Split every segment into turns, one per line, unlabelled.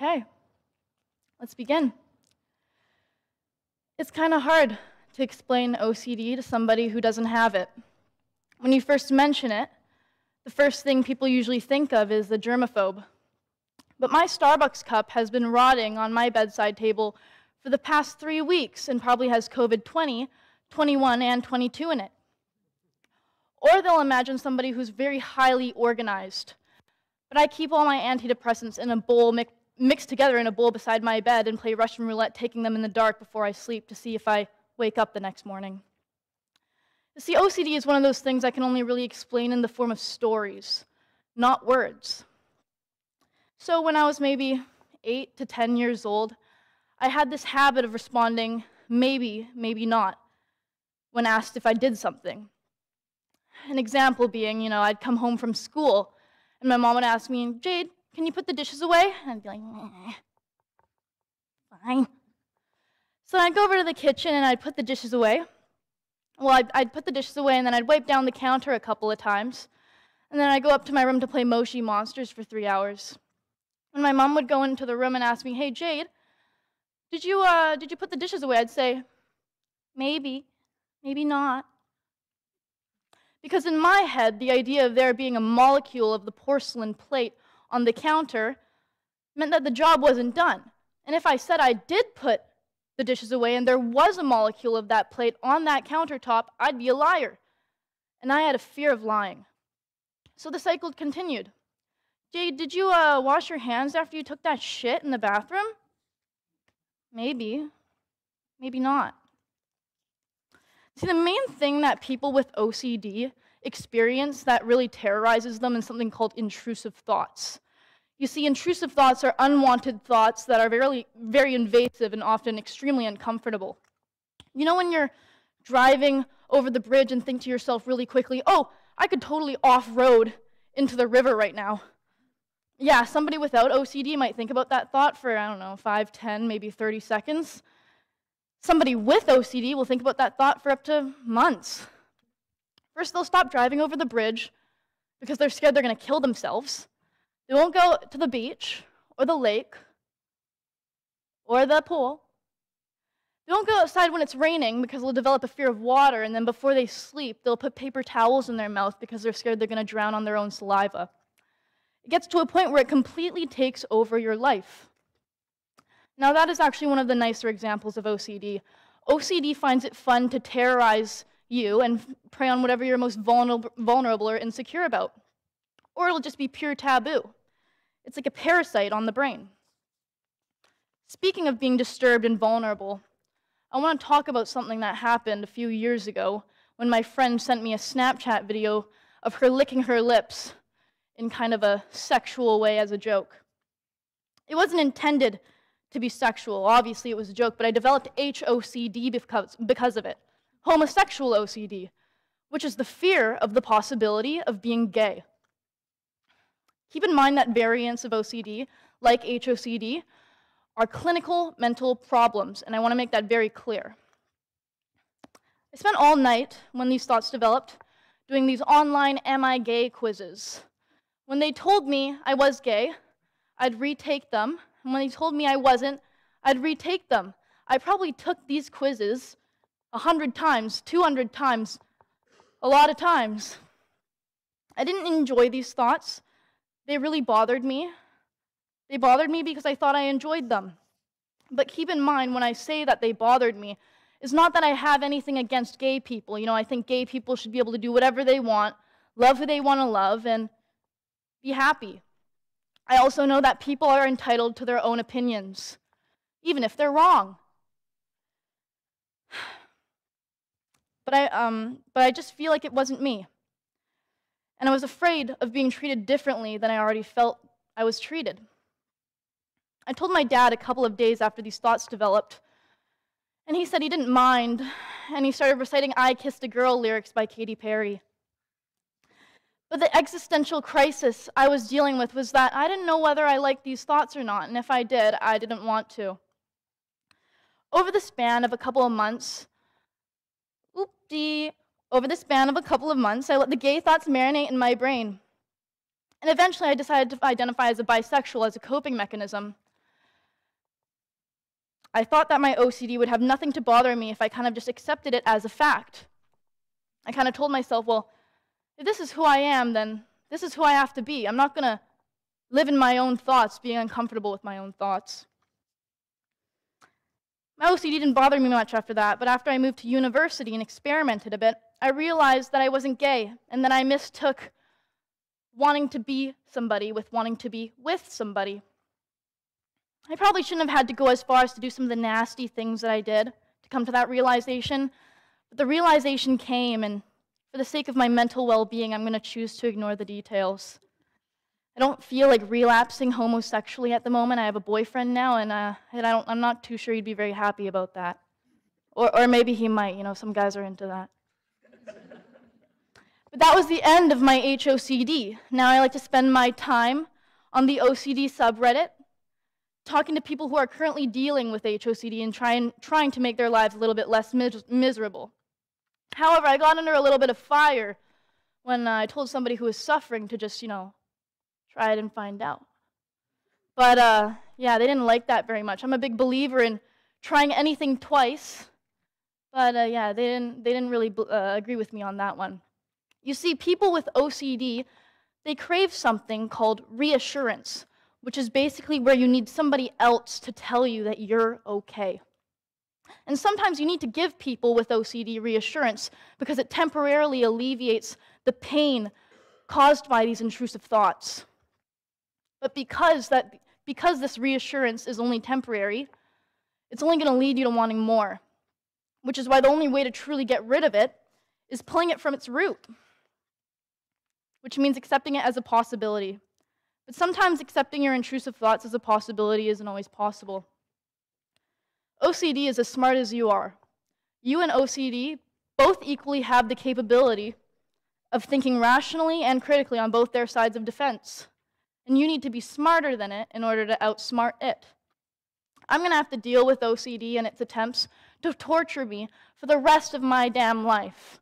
Okay, let's begin. It's kind of hard to explain OCD to somebody who doesn't have it. When you first mention it, the first thing people usually think of is the germaphobe. But my Starbucks cup has been rotting on my bedside table for the past 3 weeks and probably has COVID-20, 21, and 22 in it. Or they'll imagine somebody who's very highly organized. But I keep all my antidepressants in a bowl, mixed together in a bowl beside my bed, and play Russian roulette, taking them in the dark before I sleep to see if I wake up the next morning. You see, OCD is one of those things I can only really explain in the form of stories, not words. So when I was maybe 8 to 10 years old, I had this habit of responding, maybe, maybe not, when asked if I did something. An example being, I'd come home from school, and my mom would ask me, "Jade, can you put the dishes away?" And I'd be like, fine. So I'd go over to the kitchen, and I'd put the dishes away. Well, I'd put the dishes away, and then I'd wipe down the counter a couple of times. And then I'd go up to my room to play Moshi Monsters for 3 hours. When my mom would go into the room and ask me, "Hey, Jade, did you put the dishes away?" I'd say, maybe, maybe not. Because in my head, the idea of there being a molecule of the porcelain plate on the counter meant that the job wasn't done. And if I said I did put the dishes away and there was a molecule of that plate on that countertop, I'd be a liar. And I had a fear of lying. So the cycle continued. "Jade, did you wash your hands after you took that shit in the bathroom?" Maybe, maybe not. See, the main thing that people with OCD experience that really terrorizes them is something called intrusive thoughts. You see, intrusive thoughts are unwanted thoughts that are very, very invasive and often extremely uncomfortable. You know when you're driving over the bridge and think to yourself really quickly, "Oh, I could totally off-road into the river right now." Yeah, somebody without OCD might think about that thought for, 5, 10, maybe 30 seconds. Somebody with OCD will think about that thought for up to months. First, they'll stop driving over the bridge because they're scared they're going to kill themselves. They won't go to the beach or the lake or the pool. They won't go outside when it's raining because they'll develop a fear of water, and then before they sleep, they'll put paper towels in their mouth because they're scared they're going to drown on their own saliva. It gets to a point where it completely takes over your life. Now, that is actually one of the nicer examples of OCD. OCD finds it fun to terrorize you and prey on whatever you're most vulnerable or insecure about. Or it'll just be pure taboo. It's like a parasite on the brain. Speaking of being disturbed and vulnerable, I want to talk about something that happened a few years ago when my friend sent me a Snapchat video of her licking her lips in kind of a sexual way as a joke. It wasn't intended to be sexual. Obviously, it was a joke, but I developed HOCD because of it. Homosexual OCD, which is the fear of the possibility of being gay. Keep in mind that variants of OCD, like HOCD, are clinical mental problems, and I want to make that very clear. I spent all night, when these thoughts developed, doing these online "Am I gay?" quizzes. When they told me I was gay, I'd retake them. And when they told me I wasn't, I'd retake them. I probably took these quizzes 100 times, 200 times, a lot of times. I didn't enjoy these thoughts. They really bothered me. They bothered me because I thought I enjoyed them. But keep in mind, when I say that they bothered me, it's not that I have anything against gay people. I think gay people should be able to do whatever they want, love who they want to love, and be happy. I also know that people are entitled to their own opinions, even if they're wrong. But I just feel like it wasn't me. And I was afraid of being treated differently than I already felt I was treated. I told my dad a couple of days after these thoughts developed, and he said he didn't mind, and he started reciting "I Kissed a Girl" lyrics by Katy Perry. But the existential crisis I was dealing with was that I didn't know whether I liked these thoughts or not, and if I did, I didn't want to. Over the span of a couple of months, I let the gay thoughts marinate in my brain. And eventually I decided to identify as a bisexual as a coping mechanism. I thought that my OCD would have nothing to bother me if I kind of just accepted it as a fact. I kind of told myself, well, if this is who I am, then this is who I have to be. I'm not going to live in my own thoughts, being uncomfortable with my own thoughts. My OCD didn't bother me much after that, but after I moved to university and experimented a bit, I realized that I wasn't gay, and that I mistook wanting to be somebody with wanting to be with somebody. I probably shouldn't have had to go as far as to do some of the nasty things that I did to come to that realization, but the realization came, and for the sake of my mental well-being, I'm going to choose to ignore the details. I don't feel like relapsing homosexually at the moment. I have a boyfriend now, and I'm not too sure he'd be very happy about that. Or maybe he might, some guys are into that. But that was the end of my HOCD. Now I like to spend my time on the OCD subreddit, talking to people who are currently dealing with HOCD and trying to make their lives a little bit less miserable. However, I got under a little bit of fire when I told somebody who was suffering to just, try it and find out. But yeah, they didn't like that very much. I'm a big believer in trying anything twice, but yeah, they didn't really agree with me on that one. You see, people with OCD, they crave something called reassurance, which is basically where you need somebody else to tell you that you're okay. And sometimes you need to give people with OCD reassurance because it temporarily alleviates the pain caused by these intrusive thoughts. But because this reassurance is only temporary, it's only going to lead you to wanting more, which is why the only way to truly get rid of it is pulling it from its root, which means accepting it as a possibility. But sometimes accepting your intrusive thoughts as a possibility isn't always possible. OCD is as smart as you are. You and OCD both equally have the capability of thinking rationally and critically on both their sides of defense. And you need to be smarter than it in order to outsmart it. I'm going to have to deal with OCD and its attempts to torture me for the rest of my damn life.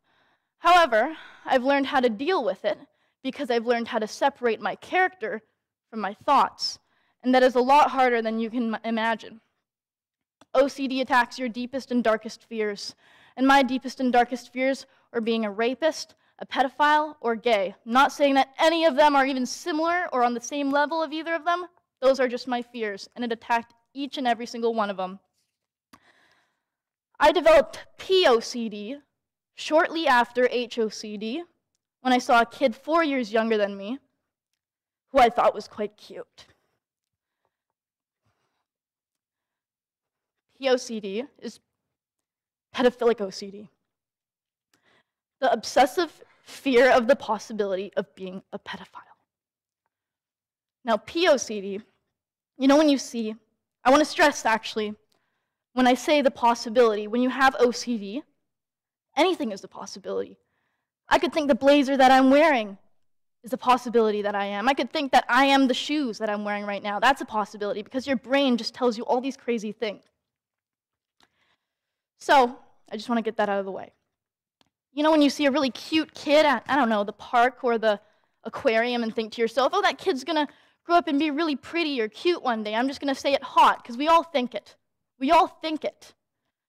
However, I've learned how to deal with it because I've learned how to separate my character from my thoughts. And that is a lot harder than you can imagine. OCD attacks your deepest and darkest fears. And my deepest and darkest fears are being a rapist, a pedophile, or gay. I'm not saying that any of them are even similar or on the same level of either of them. Those are just my fears, and it attacked each and every single one of them. I developed POCD shortly after HOCD when I saw a kid 4 years younger than me who I thought was quite cute. POCD is pedophilic OCD. The obsessive fear of the possibility of being a pedophile. Now, POCD, when you see, I want to stress actually, when I say the possibility, when you have OCD, anything is a possibility. I could think the blazer that I'm wearing is a possibility that I am. I could think that I am the shoes that I'm wearing right now. That's a possibility because your brain just tells you all these crazy things. So, I just want to get that out of the way. When you see a really cute kid at, the park or the aquarium and think to yourself, oh, that kid's going to grow up and be really pretty or cute one day. I'm just going to say it hot because we all think it. We all think it.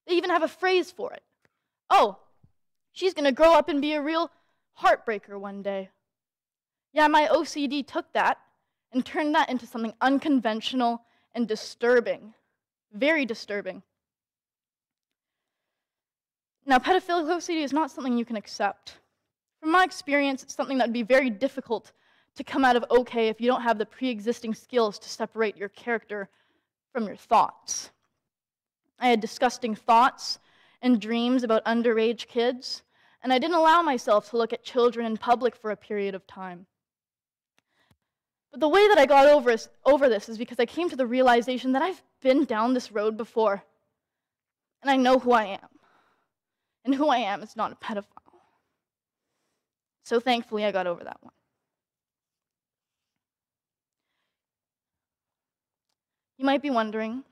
They even have a phrase for it. Oh, she's going to grow up and be a real heartbreaker one day. Yeah, my OCD took that and turned that into something unconventional and disturbing. Very disturbing. Now, pedophilic OCD is not something you can accept. From my experience, it's something that would be very difficult to come out of okay if you don't have the pre-existing skills to separate your character from your thoughts. I had disgusting thoughts and dreams about underage kids, and I didn't allow myself to look at children in public for a period of time. But the way that I got over this is because I came to the realization that I've been down this road before, and I know who I am. And who I am is not a pedophile. So thankfully, I got over that one. You might be wondering,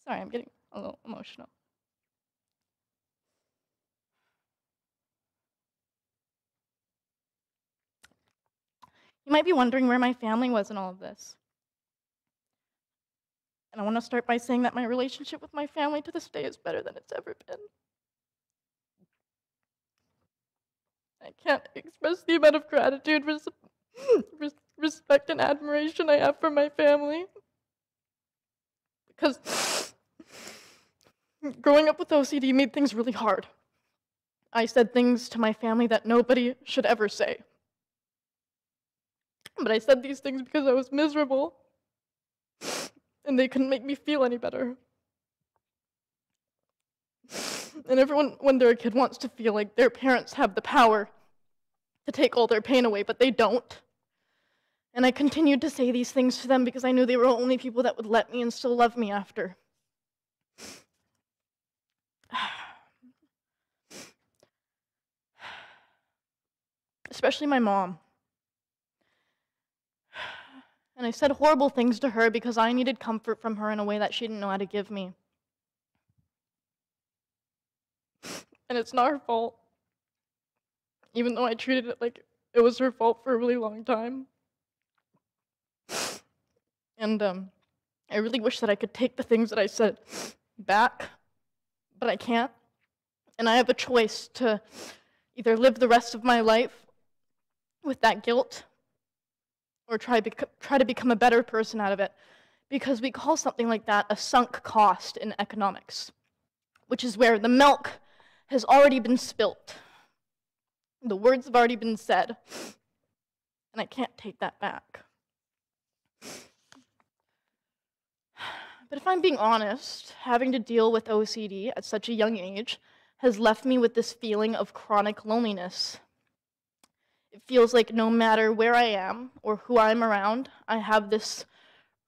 sorry, I'm getting a little emotional. You might be wondering where my family was in all of this. And I want to start by saying that my relationship with my family to this day is better than it's ever been. I can't express the amount of gratitude, respect, and admiration I have for my family. Because growing up with OCD made things really hard. I said things to my family that nobody should ever say. But I said these things because I was miserable, and they couldn't make me feel any better. And everyone, when they're a kid, wants to feel like their parents have the power to take all their pain away, but they don't. And I continued to say these things to them because I knew they were the only people that would let me and still love me after. Especially my mom. And I said horrible things to her because I needed comfort from her in a way that she didn't know how to give me. And it's not her fault, even though I treated it like it was her fault for a really long time. And I really wish that I could take the things that I said back, but I can't. And I have a choice to either live the rest of my life with that guilt or try to become a better person out of it, because we call something like that a sunk cost in economics, which is where the milk has already been spilt. The words have already been said, and I can't take that back. But if I'm being honest, having to deal with OCD at such a young age has left me with this feeling of chronic loneliness. It feels like no matter where I am or who I'm around, I have this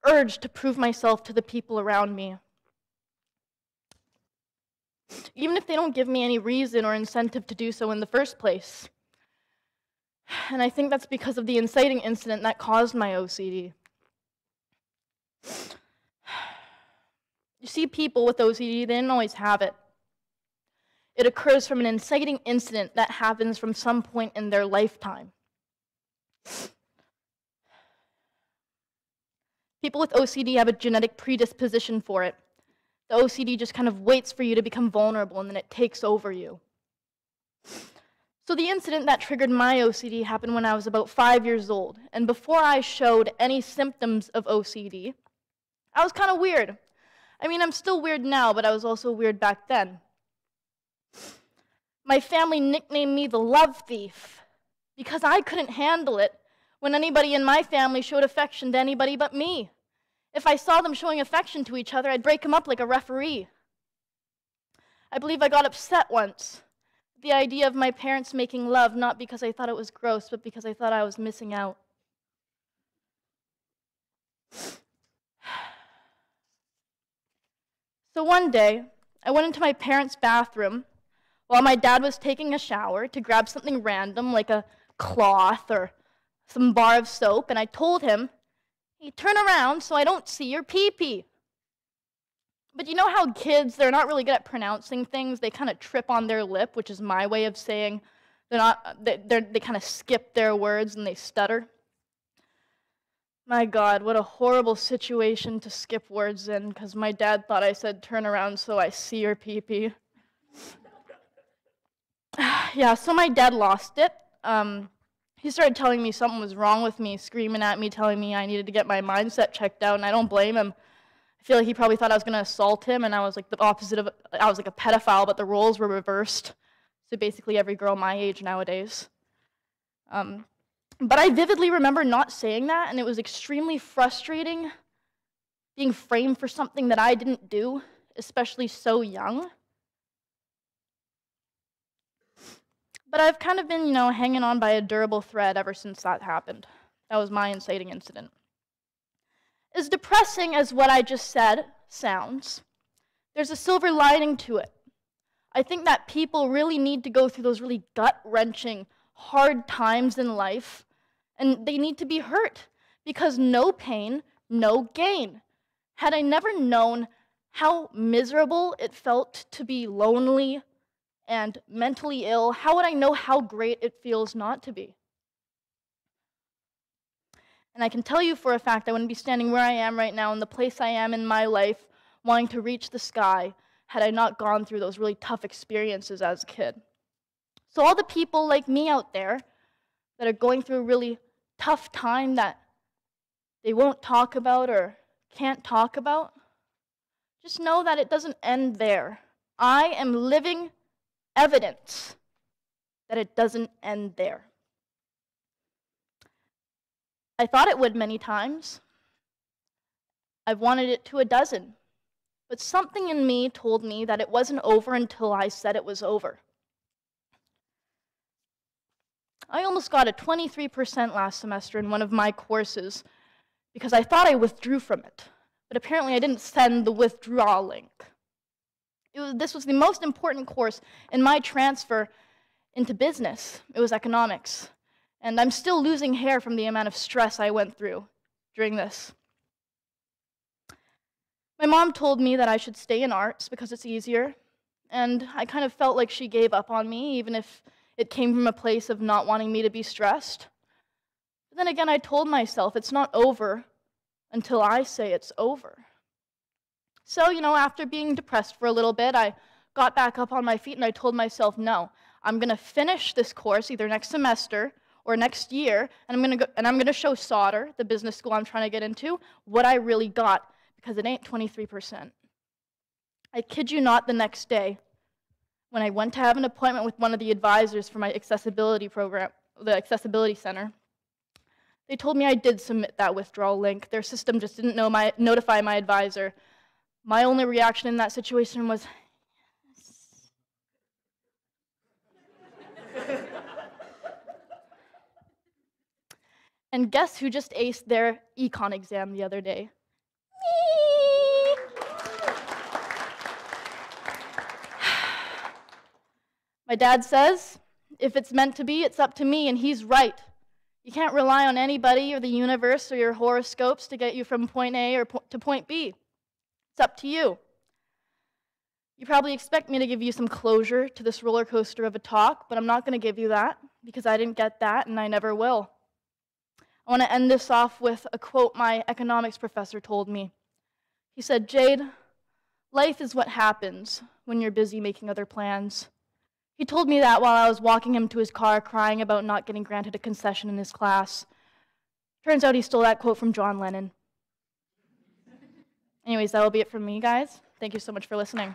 urge to prove myself to the people around me. Even if they don't give me any reason or incentive to do so in the first place. And I think that's because of the inciting incident that caused my OCD. You see, people with OCD, they didn't always have it. It occurs from an inciting incident that happens from some point in their lifetime. People with OCD have a genetic predisposition for it. The OCD just kind of waits for you to become vulnerable, and then it takes over you. So the incident that triggered my OCD happened when I was about 5 years old, and before I showed any symptoms of OCD, I was kind of weird. I mean, I'm still weird now, but I was also weird back then. My family nicknamed me the love thief because I couldn't handle it when anybody in my family showed affection to anybody but me. If I saw them showing affection to each other, I'd break them up like a referee. I believe I got upset once at the idea of my parents making love, not because I thought it was gross, but because I thought I was missing out. So one day, I went into my parents' bathroom while my dad was taking a shower to grab something random like a cloth or some bar of soap, and I told him, "Hey, turn around so I don't see your pee-pee." But you know how kids, they're not really good at pronouncing things. They kind of trip on their lip, which is my way of saying they kind of skip their words and they stutter. My God, what a horrible situation to skip words in, because my dad thought I said turn around so I see your pee-pee. Yeah, so my dad lost it. He started telling me something was wrong with me, screaming at me, telling me I needed to get my mindset checked out, and I don't blame him. I feel like he probably thought I was going to assault him, and I was like the opposite of, I was like a pedophile, but the roles were reversed. So basically every girl my age nowadays. But I vividly remember not saying that, and it was extremely frustrating being framed for something that I didn't do, especially so young. But I've kind of been, hanging on by a durable thread ever since that happened. That was my inciting incident. As depressing as what I just said sounds, there's a silver lining to it. I think that people really need to go through those really gut-wrenching, hard times in life, and they need to be hurt, because no pain, no gain. Had I never known how miserable it felt to be lonely and mentally ill, how would I know how great it feels not to be? And I can tell you for a fact I wouldn't be standing where I am right now in the place I am in my life, wanting to reach the sky, had I not gone through those really tough experiences as a kid. So all the people like me out there that are going through a really tough time that they won't talk about or can't talk about, just know that it doesn't end there. I am living evidence that it doesn't end there. I thought it would many times. I've wanted it to a dozen. But something in me told me that it wasn't over until I said it was over. I almost got a 23% last semester in one of my courses because I thought I withdrew from it. But apparently I didn't send the withdrawal link. This was the most important course in my transfer into business. It was economics. And I'm still losing hair from the amount of stress I went through during this. My mom told me that I should stay in arts because it's easier, and I kind of felt like she gave up on me, even if it came from a place of not wanting me to be stressed. But then again, I told myself it's not over until I say it's over. So, after being depressed for a little bit, I got back up on my feet and I told myself, no, I'm going to finish this course either next semester or next year, and I'm going to show Sauder, the business school I'm trying to get into, what I really got, because it ain't 23%. I kid you not, the next day, when I went to have an appointment with one of the advisors for my accessibility program, the accessibility center, they told me I did submit that withdrawal link. Their system just didn't notify my advisor. My only reaction in that situation was, yes. And guess who just aced their econ exam the other day? Me! My dad says, if it's meant to be, it's up to me, and he's right. You can't rely on anybody or the universe or your horoscopes to get you from point A to point B. It's up to you. You probably expect me to give you some closure to this roller coaster of a talk, but I'm not going to give you that because I didn't get that and I never will. I want to end this off with a quote my economics professor told me. He said, Jayde, life is what happens when you're busy making other plans. He told me that while I was walking him to his car crying about not getting granted a concession in his class. Turns out he stole that quote from John Lennon. Anyways, that will be it from me, guys. Thank you so much for listening.